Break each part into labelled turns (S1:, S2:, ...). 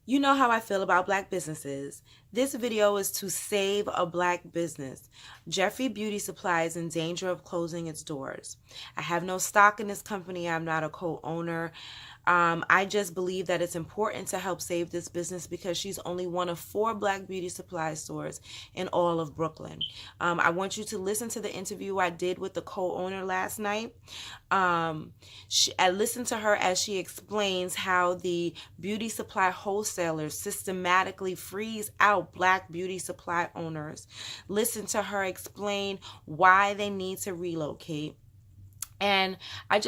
S1: You know how I feel about black businesses. This video is to save a black business. Jeffrey Beauty Supply is in danger of closing its doors. I have no stock in this company. I'm not a co-owner. I just believe that it's important to help save this business because she's only one of 4 black beauty supply stores in all of Brooklyn. I want you to listen to the interview I did with the co-owner last night. I listened to her as she explains how the beauty supply wholesalers systematically freeze out black beauty supply owners. Listen to her explain why they need to relocate. And I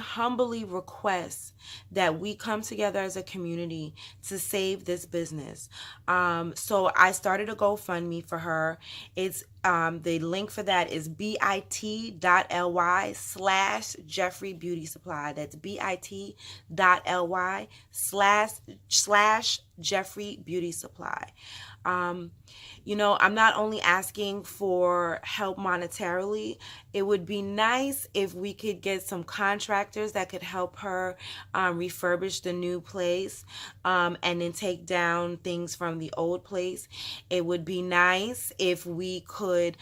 S1: humbly request that we come together as a community to save this business. So I started a GoFundMe for her. It's the link for that is bit.ly/Jeffrey Beauty Supply. That's bit.ly// Jeffrey Beauty Supply. I'm not only asking for help monetarily. It would be nice if we could get some contractors that could help her refurbish the new place and then take down things from the old place. It would be nice if we could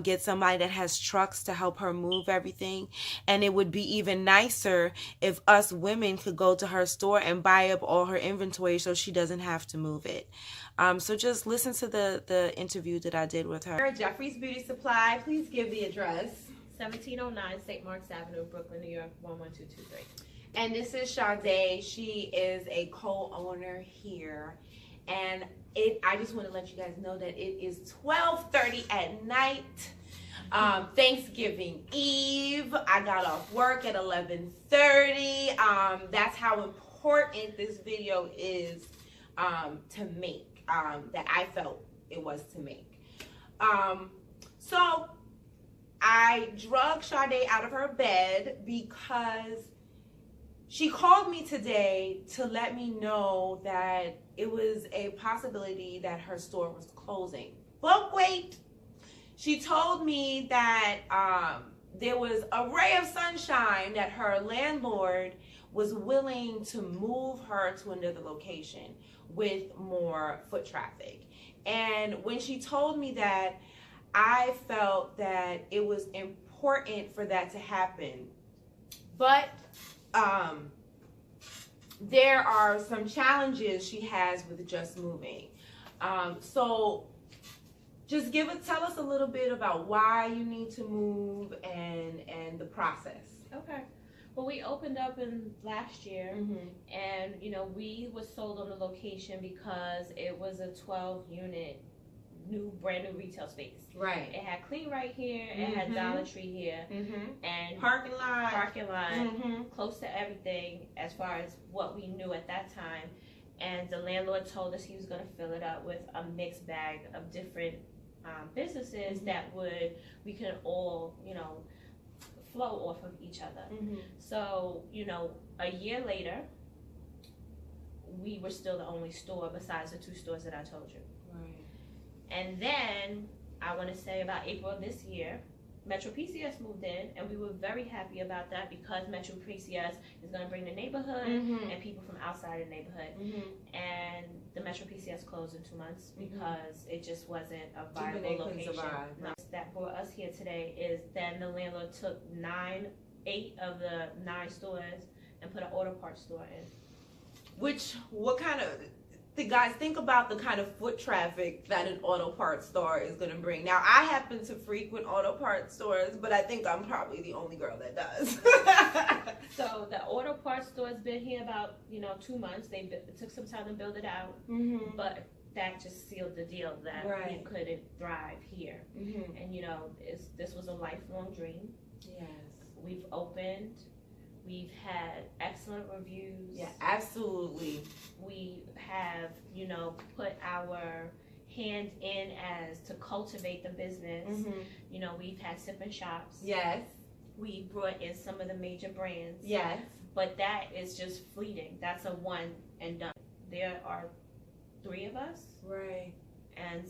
S1: get somebody that has trucks to help her move everything. And it would be even nicer if us women could go to her store and buy up all her inventory so she doesn't have to move it. So just listen to the interview that I did with her. Jeffrey's Beauty Supply, please give the address.
S2: 1709 St. Mark's Avenue, Brooklyn, New York, 11223.
S1: And this is Sade. She is a co-owner here. And I just want to let you guys know that it is 12:30 at night. Thanksgiving Eve. I got off work at 11:30. That's how important this video is to make. That I felt it was to make. So I drug Sade out of her bed because she called me today to let me know that it was a possibility that her store was closing. But wait, she told me that there was a ray of sunshine that her landlord was willing to move her to another location with more foot traffic. And when she told me that, I felt that it was important for that to happen. But there are some challenges she has with just moving. So just tell us a little bit about why you need to move and the process.
S2: Okay. Well, we opened up in last year, and we were sold on the location because it was a 12-unit brand new retail space.
S1: Right.
S2: It had Clean Right here, it had Dollar Tree here, and
S1: parking lot,
S2: close to everything as far as what we knew at that time. And the landlord told us he was going to fill it up with a mixed bag of different businesses that we could all flow off of each other. So a year later, we were still the only store besides the 2 stores that I told you.
S1: Right.
S2: And then I want to say about April of this year, Metro PCS moved in, and we were very happy about that because Metro PCS is going to bring the neighborhood and people from outside the neighborhood. And the Metro PCS closed in 2 months because it just wasn't a viable location. No. That brought us here today is then the landlord took 8 of the 9 stores and put an auto parts store in.
S1: Guys, think about the kind of foot traffic that an auto parts store is going to bring. Now, I happen to frequent auto parts stores, but I think I'm probably the only girl that does.
S2: So the auto parts store's been here about 2 months. It took some time to build it out, but that just sealed the deal that we couldn't thrive here. And this was a lifelong dream.
S1: Yes.
S2: We've opened. We've had excellent reviews.
S1: Yeah, absolutely.
S2: We have, put our hand in as to cultivate the business. We've had sip and shops.
S1: Yes.
S2: We brought in some of the major brands.
S1: Yes.
S2: But that is just fleeting. That's a one and done. There are 3 of us.
S1: Right.
S2: And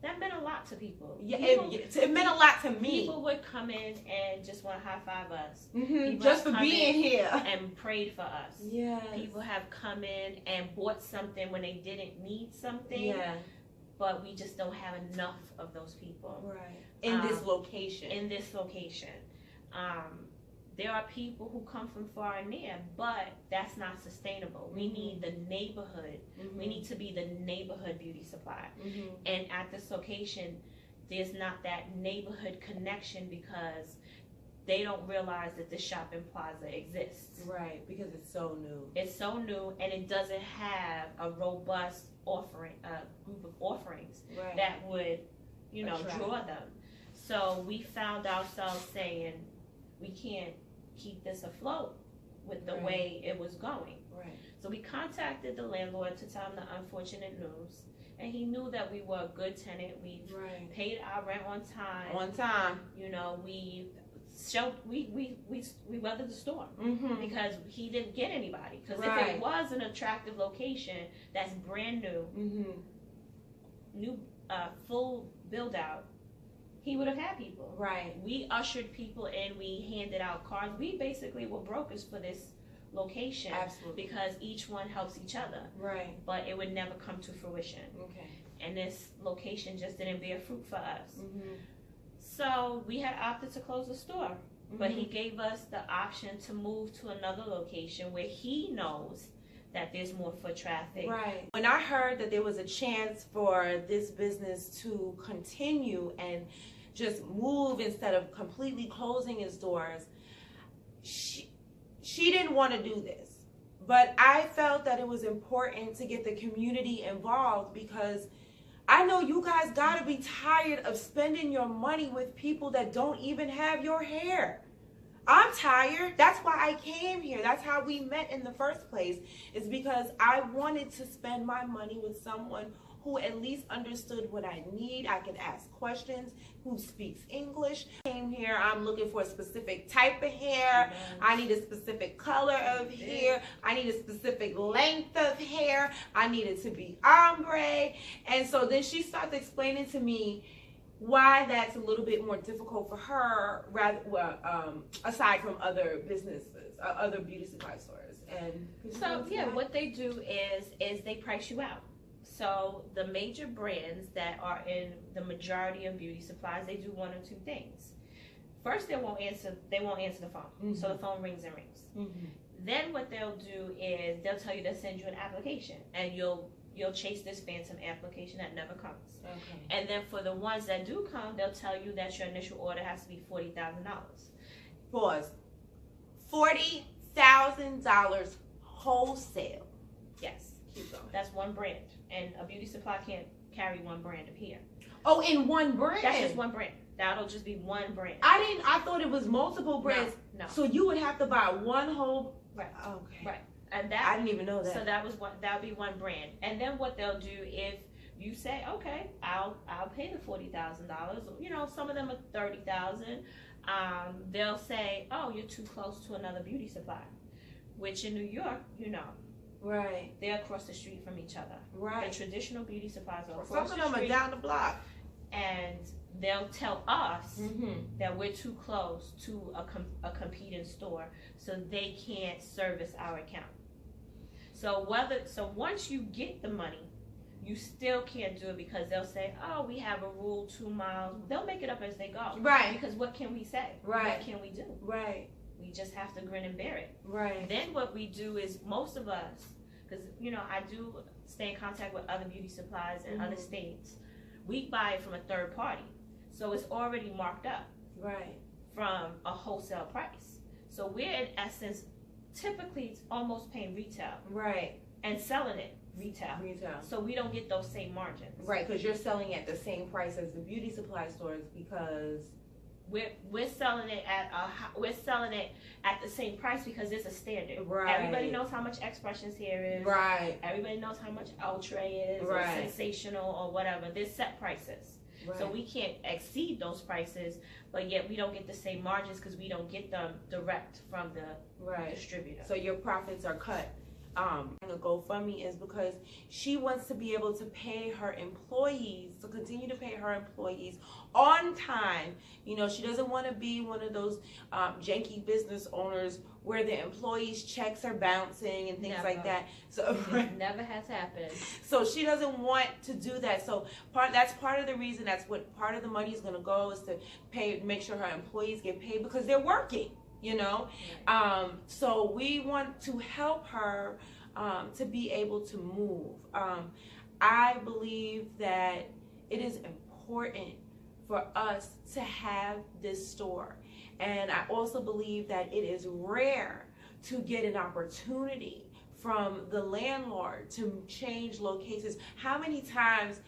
S2: that meant a lot to people.
S1: Yeah, it meant a lot to me.
S2: People would come in and just want to high five us.
S1: Just for being here.
S2: And prayed for us.
S1: Yeah.
S2: People have come in and bought something when they didn't need something.
S1: Yeah.
S2: But we just don't have enough of those people.
S1: Right. In this location.
S2: There are people who come from far and near, but that's not sustainable. We need the neighborhood. We need to be the neighborhood beauty supply. And at this location, there's not that neighborhood connection because they don't realize that this shopping plaza exists.
S1: Right, because it's so new.
S2: It's so new, and it doesn't have a robust group of offerings that would, draw them. So we found ourselves saying, we can't keep this afloat with the way it was going.
S1: Right.
S2: So we contacted the landlord to tell him the unfortunate news, and he knew that we were a good tenant. We paid our rent on time. We weathered the storm because he didn't get anybody. Because if it was an attractive location that's brand new, full build out, he would have had people.
S1: Right.
S2: We ushered people in. We handed out cards. We basically were brokers for this location.
S1: Absolutely.
S2: Because each one helps each other.
S1: Right.
S2: But it would never come to fruition.
S1: Okay.
S2: And this location just didn't bear fruit for us. So we had opted to close the store. But he gave us the option to move to another location where he knows that there's more foot traffic.
S1: Right. When I heard that there was a chance for this business to continue and just move instead of completely closing its doors, she didn't want to do this. But I felt that it was important to get the community involved because I know you guys got to be tired of spending your money with people that don't even have your hair. I'm tired. That's why I came here. That's how we met in the first place. It's because I wanted to spend my money with someone who at least understood what I need. I could ask questions, who speaks English. Came here, I'm looking for a specific type of hair. I need a specific color of hair. I need a specific length of hair. I need it to be ombre. And so then she starts explaining to me why that's a little bit more difficult for her, aside from other businesses, other beauty supply stores. And
S2: so what they do is they price you out. So the major brands that are in the majority of beauty supplies, they do one or two things. First, they won't answer the phone. So the phone rings and rings. Then what they'll do is they'll tell you to send you an application, and you'll chase this phantom application that never comes.
S1: Okay.
S2: And then for the ones that do come, they'll tell you that your initial order has to be $40,000.
S1: Pause. $40,000 wholesale.
S2: Yes.
S1: Keep going.
S2: That's one brand. And a beauty supply can't carry one brand of hair.
S1: Oh, in one brand?
S2: That's just one brand. That'll just be one brand.
S1: I thought it was multiple brands.
S2: No.
S1: So you would have to buy one whole.
S2: Right.
S1: Okay.
S2: Right. And that,
S1: I didn't even know that.
S2: So that would be one brand. And then what they'll do if you say, okay, I'll pay the $40,000. Some of them are $30,000. They'll say, oh, you're too close to another beauty supply, which in New York,
S1: right,
S2: they're across the street from each other.
S1: Right.
S2: The traditional beauty supplies are across
S1: the street. Some of them are down the block.
S2: And they'll tell us that we're too close to a competing store, so they can't service our account. So once you get the money, you still can't do it because they'll say, oh, we have a rule 2 miles. They'll make it up as they go.
S1: Right.
S2: Because what can we say?
S1: Right.
S2: What can we do?
S1: Right.
S2: We just have to grin and bear it.
S1: Right.
S2: Then what we do is most of us, because, I do stay in contact with other beauty supplies in other states, we buy it from a third party. So it's already marked up.
S1: Right.
S2: From a wholesale price. So we're in essence typically almost paying retail.
S1: Right.
S2: And selling it retail. So we don't get those same margins.
S1: Right, because you're selling at the same price as the beauty supply stores because
S2: we're selling it at the same price because it's a standard.
S1: Right.
S2: Everybody knows how much Expressions here is.
S1: Right.
S2: Everybody knows how much Ultra is or Sensational or whatever. There's set prices. Right. So we can't exceed those prices, but yet we don't get the same margins because we don't get them direct from the distributor.
S1: So your profits are cut a GoFundMe is because she wants to be able to pay her employees, to continue to pay her employees on time. You know, she doesn't want to be one of those janky business owners where the employees' checks are bouncing and things like that. So
S2: never has happened.
S1: So she doesn't want to do that. So that's part of the reason. That's what part of the money is going to go, is to make sure her employees get paid because they're working. You know, so we want to help her to be able to move. I believe that it is important for us to have this store, and I also believe that it is rare to get an opportunity from the landlord to change locations. How many times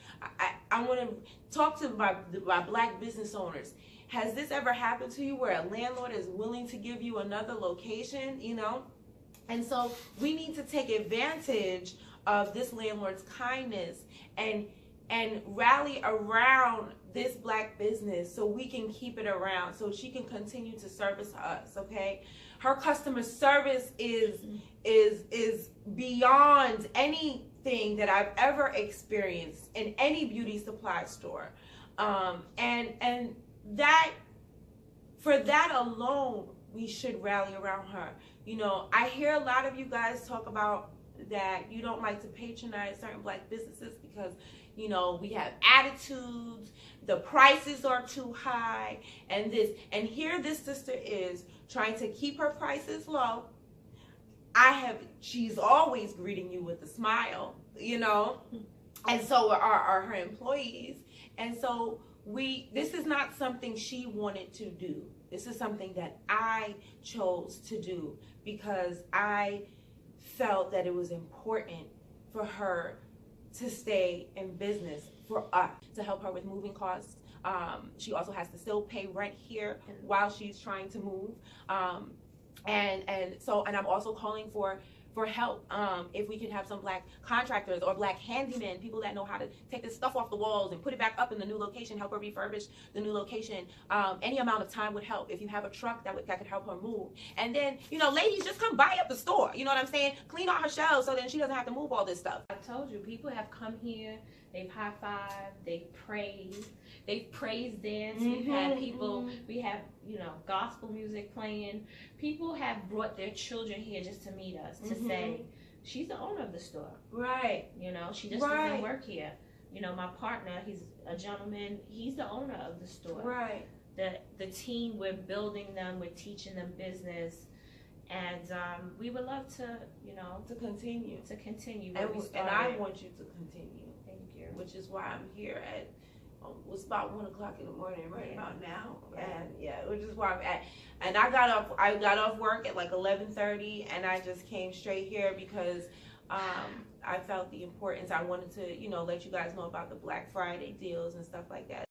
S1: I want to talk to my black business owners. Has this ever happened to you where a landlord is willing to give you another location, you know? And so we need to take advantage of this landlord's kindness and rally around this black business so we can keep it around, so she can continue to service us, okay? Her customer service is beyond anything that I've ever experienced in any beauty supply store. And that, for that alone, we should rally around her. You know, I hear a lot of you guys talk about that you don't like to patronize certain black businesses because, you know, we have attitudes, the prices are too high, and this. And here this sister is trying to keep her prices low. She's always greeting you with a smile, you know, and so are her employees. And so this is not something she wanted to do. This is something that I chose to do because I felt that it was important for her to stay in business, for us to help her with moving costs. She also has to still pay rent here while she's trying to move. And I'm also calling for help. If we can have some black contractors or black handymen, people that know how to take this stuff off the walls and put it back up in the new location, help her refurbish the new location. Any amount of time would help. If you have a truck that could help her move. And then, you know, ladies, just come buy up the store. You know what I'm saying? Clean out her shelves so then she doesn't have to move all this stuff.
S2: I told you, people have come here, they've high-fived, they've praise danced. We've had people, we have, you know, gospel music playing. People have brought their children here just to meet us, to say, she's the owner of the store.
S1: Right.
S2: You know, she just doesn't work here. You know, my partner, he's a gentleman, he's the owner of the store.
S1: Right.
S2: The team, we're building them, we're teaching them business. And we would love to, you know,
S1: to continue.
S2: And
S1: I want you to continue.
S2: Thank you.
S1: Which is why I'm here at, it's about 1 o'clock in the morning about now. And which is why I'm at. And I got off work at like 11:30, and I just came straight here because I felt the importance. I wanted to, you know, let you guys know about the Black Friday deals and stuff like that.